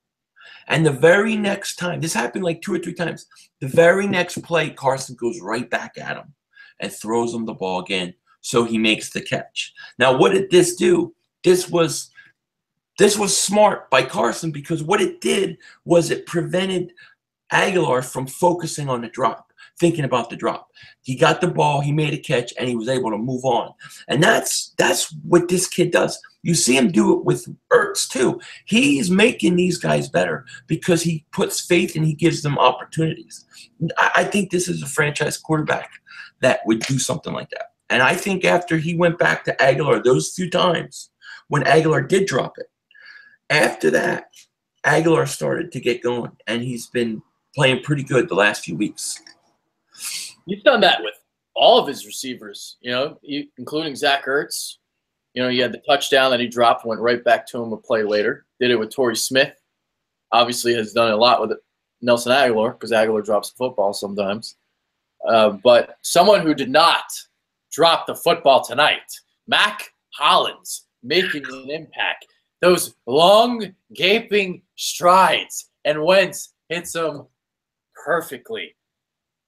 And the very next time, this happened like 2 or 3 times, the very next play, Carson goes right back at him and throws him the ball again. So he makes the catch. Now, what did this do? This was smart by Carson, because what it did was it prevented Aguilar from focusing on the drop, thinking about the drop. He got the ball, he made a catch, and he was able to move on. And that's what this kid does. You see him do it with Ertz too. He's making these guys better because he puts faith and he gives them opportunities. I think this is a franchise quarterback that would do something like that. And I think after he went back to Aguilar those few times, when Aguilar did drop it, after that, Aguilar started to get going, and he's been playing pretty good the last few weeks. He's done that with all of his receivers, including Zach Ertz. You had the touchdown that he dropped, went right back to him a play later. Did it with Torrey Smith. Obviously has done a lot with Nelson Aguilar, because Aguilar drops the football sometimes. But someone who did not drop the football tonight, Mac Hollins, making an impact. Those long, gaping strides, and Wentz hits them perfectly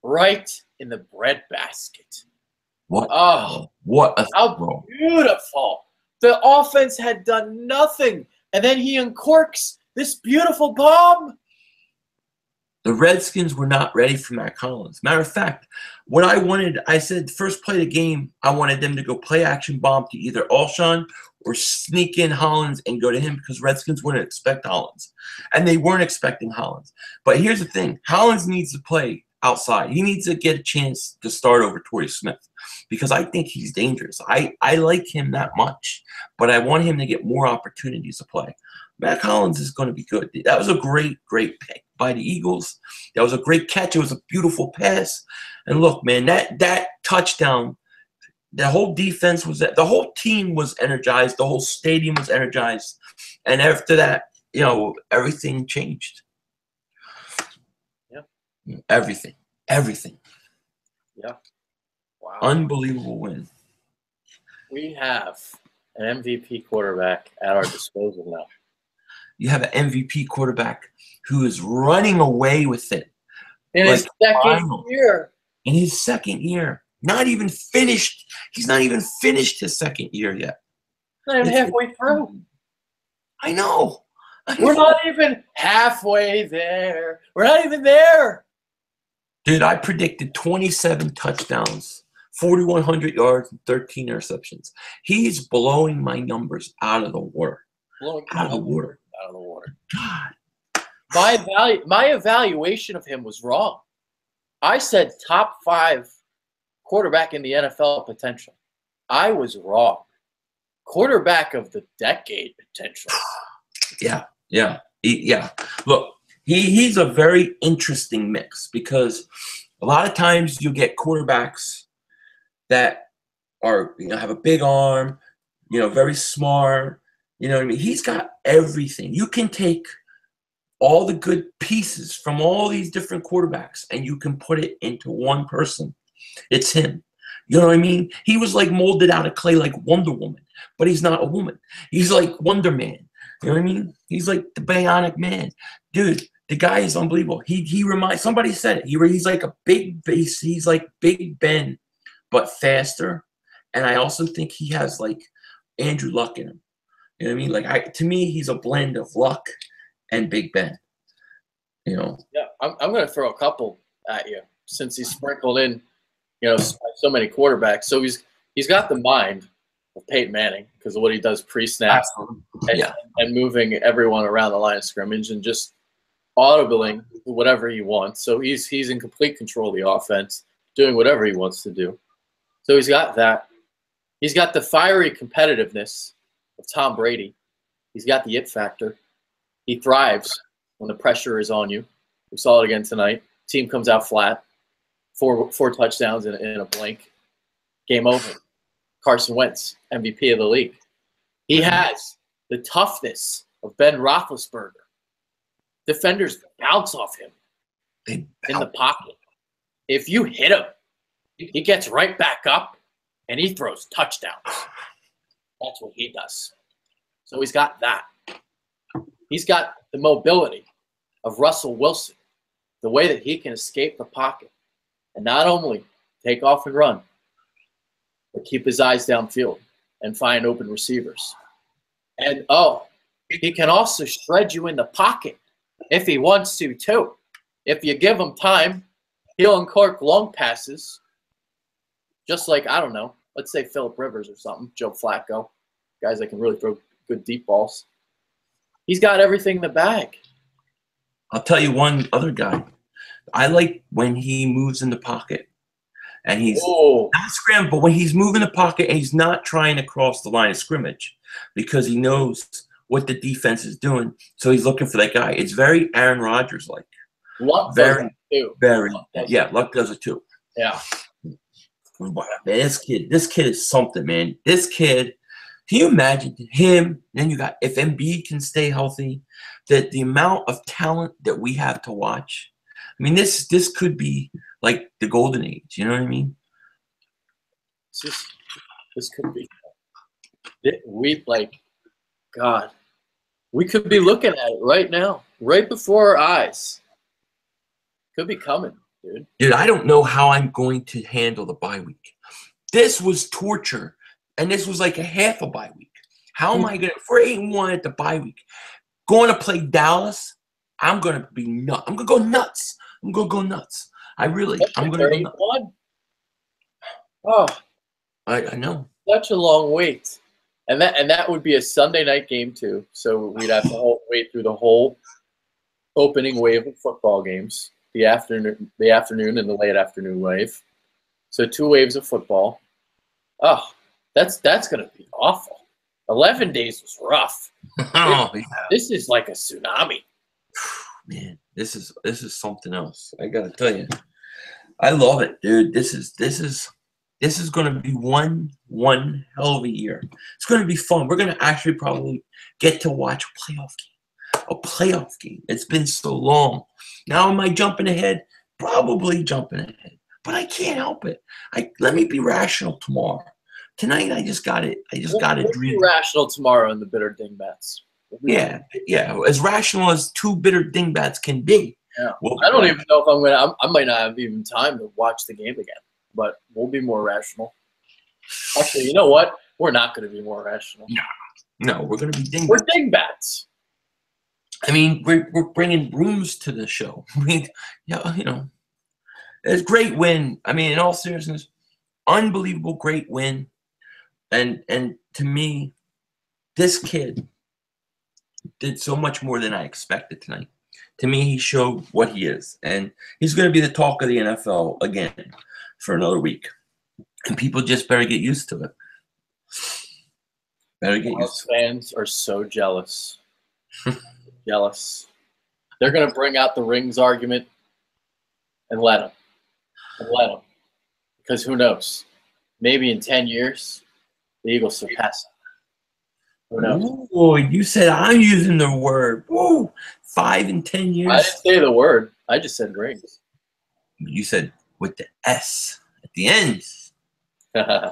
right in the breadbasket. What? Oh, how beautiful. The offense had done nothing, and then he uncorks this beautiful bomb. The Redskins were not ready for Mac Hollins. Matter of fact, what I said first play of the game, I wanted them to go play action bomb to either Alshon or sneak in Hollins and go to him, because Redskins wouldn't expect Hollins. And they weren't expecting Hollins. But here's the thing. Hollins needs to play outside. He needs to get a chance to start over Torrey Smith, because I think he's dangerous. I like him that much, but I want him to get more opportunities to play. Mac Hollins is going to be good. That was a great pick by the Eagles. That was a great catch. It was a beautiful pass. And look, man, that touchdown, the whole defense was – the whole team was energized. The whole stadium was energized. And after that, everything changed. Yeah. Everything. Yeah. Wow. Unbelievable win. We have an MVP quarterback at our disposal now. You have an MVP quarterback who is running away with it. In his second year. In his second year. Not even finished. He's not even finished his second year yet. Not even halfway through. I know. We're not even halfway there. We're not even there. Dude, I predicted 27 touchdowns, 4,100 yards, and 13 interceptions. He's blowing my numbers out of the water. Out of the water. God. My evaluation of him was wrong. I said top 5 quarterback in the NFL potential. I was wrong. Quarterback of the decade potential. Yeah. Look, he's a very interesting mix because a lot of times you get quarterbacks that are, have a big arm, very smart. You know what I mean? He's got everything. You can take all the good pieces from all these different quarterbacks and you can put it into one person. It's him. You know what I mean? He was like molded out of clay like Wonder Woman, but he's not a woman. He's like Wonder Man. You know what I mean? He's like the bionic man. Dude, the guy is unbelievable. He reminds, somebody said it. He's like a big base. He's like Big Ben, but faster. And I also think he has like Andrew Luck in him. You know what I mean? Like to me, he's a blend of Luck and Big Ben. Yeah, I'm going to throw a couple at you since he's sprinkled in, so many quarterbacks. So he's got the mind of Peyton Manning because of what he does pre-snap and moving everyone around the line of scrimmage and just audibling whatever he wants. So he's in complete control of the offense, doing whatever he wants to do. So he's got that. He's got the fiery competitiveness of Tom Brady. He's got the it factor. He thrives when the pressure is on you. We saw it again tonight. Team comes out flat. Four touchdowns in a blink. Game over. Carson Wentz, MVP of the league. He has the toughness of Ben Roethlisberger. Defenders bounce off him in the pocket. If you hit him, he gets right back up and he throws touchdowns. That's what he does. So he's got that. He's got the mobility of Russell Wilson, the way that he can escape the pocket and not only take off and run, but keep his eyes downfield and find open receivers. And, he can also shred you in the pocket if he wants to, too. If you give him time, he'll uncork long passes, just like, I don't know, let's say Phillip Rivers or something, Joe Flacco, guys that can really throw good deep balls. He's got everything in the bag. I'll tell you one other guy. I like when he moves in the pocket. And he's not scrambling, but when he's moving the pocket and he's not trying to cross the line of scrimmage because he knows what the defense is doing. So he's looking for that guy. It's very Aaron Rodgers-like. Luck does it too. Luck does it too. Yeah. Man, this kid is something, man. This kid, can you imagine him? Then you got, if Embiid can stay healthy, that the amount of talent that we have to watch. I mean, this could be like the golden age. You know what I mean? This could be. We could be looking at it right now, right before our eyes. Could be coming, dude. Dude, I don't know how I'm going to handle the bye week. This was torture, and this was like a half a bye week. How am I going to, if we're 8-1 at the bye week, going to play Dallas, I'm going to be nuts. I'm going to go nuts. I'm going to go nuts. I'm going to go nuts. Oh, I know. Such a long wait. And that would be a Sunday night game, too. So we'd have to wait through the whole opening wave of football games. The afternoon and the late afternoon wave. So 2 waves of football. Oh, that's going to be awful. 11 days was rough. This is like a tsunami. Man, this is something else. I gotta tell you, I love it, dude. This is going to be one hell of a year. It's going to be fun. We're going to actually probably get to watch a playoff game. It's been so long. Now, am I jumping ahead? Probably jumping ahead, but I can't help it. Let me be rational tomorrow. Tonight, I just got to dream. Be rational tomorrow in the bitter dingbats. Yeah. As rational as 2 bitter dingbats can be. Yeah. I don't even know if I might not have even time to watch the game again. But we'll be more rational. Actually, you know what? We're not going to be more rational. No, we're going to be dingbats. We're dingbats. I mean, we're bringing Brooms to the show. I mean, it's a great win. I mean, in all seriousness, unbelievable great win. And to me, this kid did so much more than I expected tonight. To me, he showed what he is. And he's going to be the talk of the NFL again for another week. And people just better get used to it. Better get Dallas used to it. fans are so jealous. Jealous. They're going to bring out the rings argument and let them. Because who knows? Maybe in 10 years, the Eagles surpass them. Who knows? Ooh, you said I'm using the word. Woo, 5 and 10 I years. didn't say the word. I just said rings. You said with the S at the end. Yeah,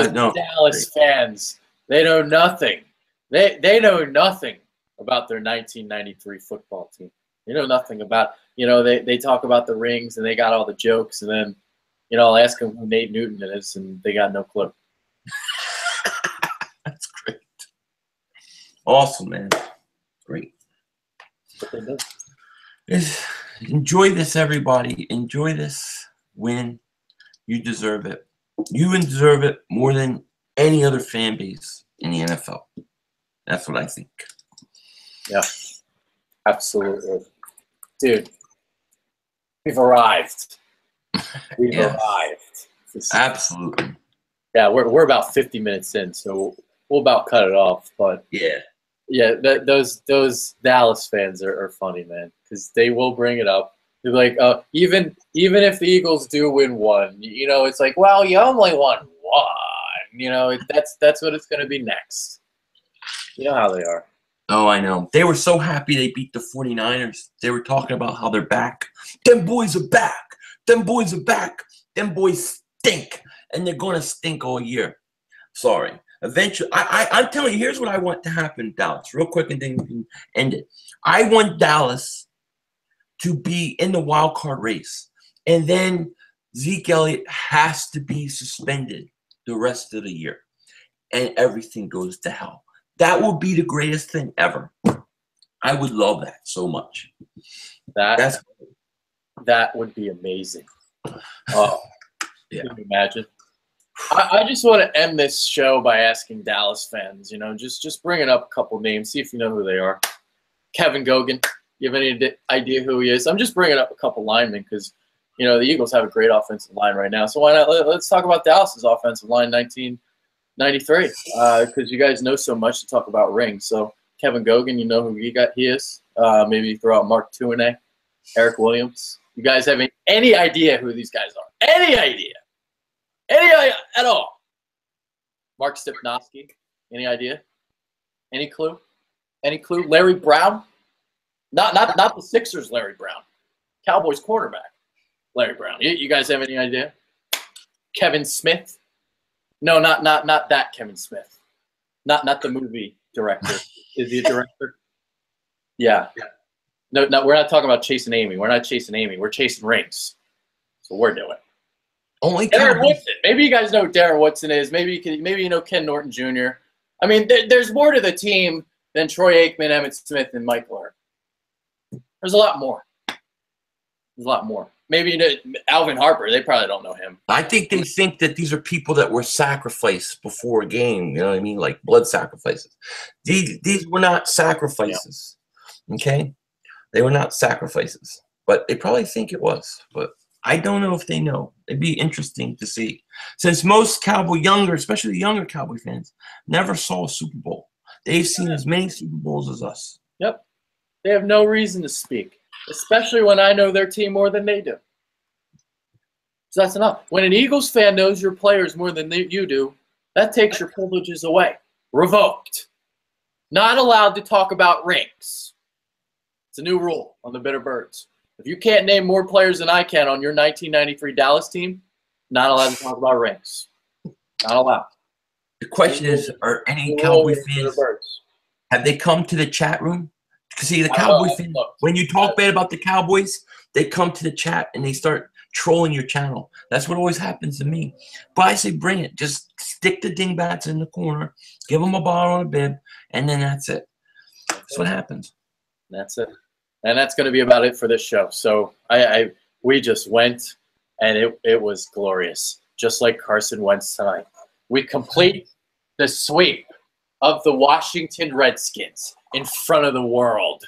Those no. Dallas fans, they know nothing. They know nothing about their 1993 football team. They know nothing about, they talk about the rings and they got all the jokes, and then, I'll ask them who Nate Newton is, and they got no clue. That's great. Awesome, man. Great. What they do. Enjoy this, everybody. Enjoy this win. You deserve it. You deserve it more than any other fan base in the NFL. That's what I think. Yeah, absolutely. Dude, we've arrived. We've arrived. Absolutely. Yeah, we're about 50 minutes in, so we'll about cut it off. But yeah, those Dallas fans are funny, man, because they will bring it up. They're like, even if the Eagles do win one, it's like, well, you only won one. That's what it's going to be next. You know how they are. Oh, I know. They were so happy they beat the 49ers. They were talking about how they're back. Them boys are back. Them boys are back. Them boys stink. And they're going to stink all year. Sorry. Eventually, I'm telling you, here's what I want to happen, Dallas. Real quick, and then we can end it. I want Dallas to be in the wild card race. And then Zeke Elliott has to be suspended the rest of the year. And everything goes to hell. That would be the greatest thing ever. I would love that so much. That would be amazing. Oh, yeah. Can you imagine? I just want to end this show by asking Dallas fans, just bringing up a couple names, see if you know who they are. Kevin Gogan, you have any idea who he is? I'm just bringing up a couple linemen because, the Eagles have a great offensive line right now. So why not? Let's talk about Dallas's offensive line 1993 because you guys know so much to talk about rings. So Kevin Gogan, you know who he is. Maybe throw out Mark Tuinei, Eric Williams. You guys have any idea who these guys are? Any idea? Any idea at all? Mark Stepnoski, any idea? Any clue? Any clue? Larry Brown? Not the Sixers Larry Brown. Cowboys quarterback Larry Brown. You guys have any idea? Kevin Smith? No, not that Kevin Smith. Not the movie director. Is he a director? Yeah. No, we're not talking about chasing Amy. We're not chasing Amy. We're chasing rings. So we're doing. Only Darren Woodson. Maybe you guys know who Darren Woodson is. Maybe you know Ken Norton Jr. I mean, there's more to the team than Troy Aikman, Emmitt Smith, and Mike Leonard. There's a lot more. Maybe Alvin Harper. They probably don't know him. I think they think that these are people that were sacrificed before a game. You know what I mean? Like blood sacrifices. These were not sacrifices. Yeah. Okay? They were not sacrifices. But they probably think it was. But I don't know if they know. It'd be interesting to see. Since most especially the younger Cowboy fans, never saw a Super Bowl. They've seen as many Super Bowls as us. Yep. They have no reason to speak, especially when I know their team more than they do. So that's enough. When an Eagles fan knows your players more than you do, that takes your privileges away. Revoked. Not allowed to talk about rings. It's a new rule on the Bitter Birds. If you can't name more players than I can on your 1993 Dallas team, not allowed to talk about rings. Not allowed. The question is, are any Cowboy fans, have they come to the chat room? Because see, the Cowboy fans, when you talk bad about the Cowboys, they come to the chat and they start trolling your channel. That's what always happens to me. But I say, bring it. Just stick the dingbats in the corner, give them a bottle and a bib, and then that's it. That's what happens. That's it. And that's going to be about it for this show. So we just went, and it was glorious, just like Carson Wentz tonight. We complete the sweep of the Washington Redskins in front of the world.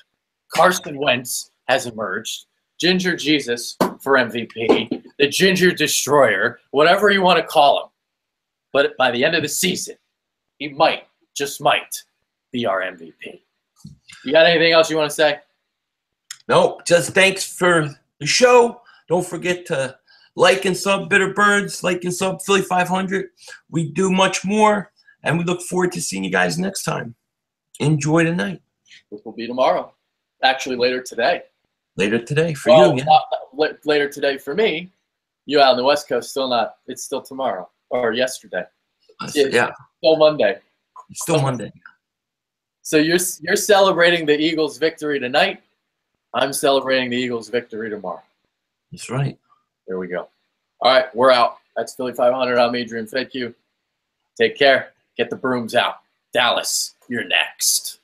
Carson Wentz has emerged. Ginger Jesus for MVP, the Ginger Destroyer, whatever you want to call him. But by the end of the season, he might, just might, be our MVP. You got anything else you want to say? Nope. Just thanks for the show. Don't forget to like and sub Bitter Birds, like and sub Philly500. We do much more, and we look forward to seeing you guys next time. Enjoy the night. Which will be tomorrow. Actually, later today. Later today for you, yeah. Later today for me. You out on the West Coast, still not. It's still tomorrow or yesterday. Yeah. Still Monday. It's still Monday. So you're celebrating the Eagles' victory tonight. I'm celebrating the Eagles' victory tomorrow. That's right. There we go. All right, we're out. That's Philly500. I'm Adrian. Thank you. Take care. Get the brooms out. Dallas, you're next.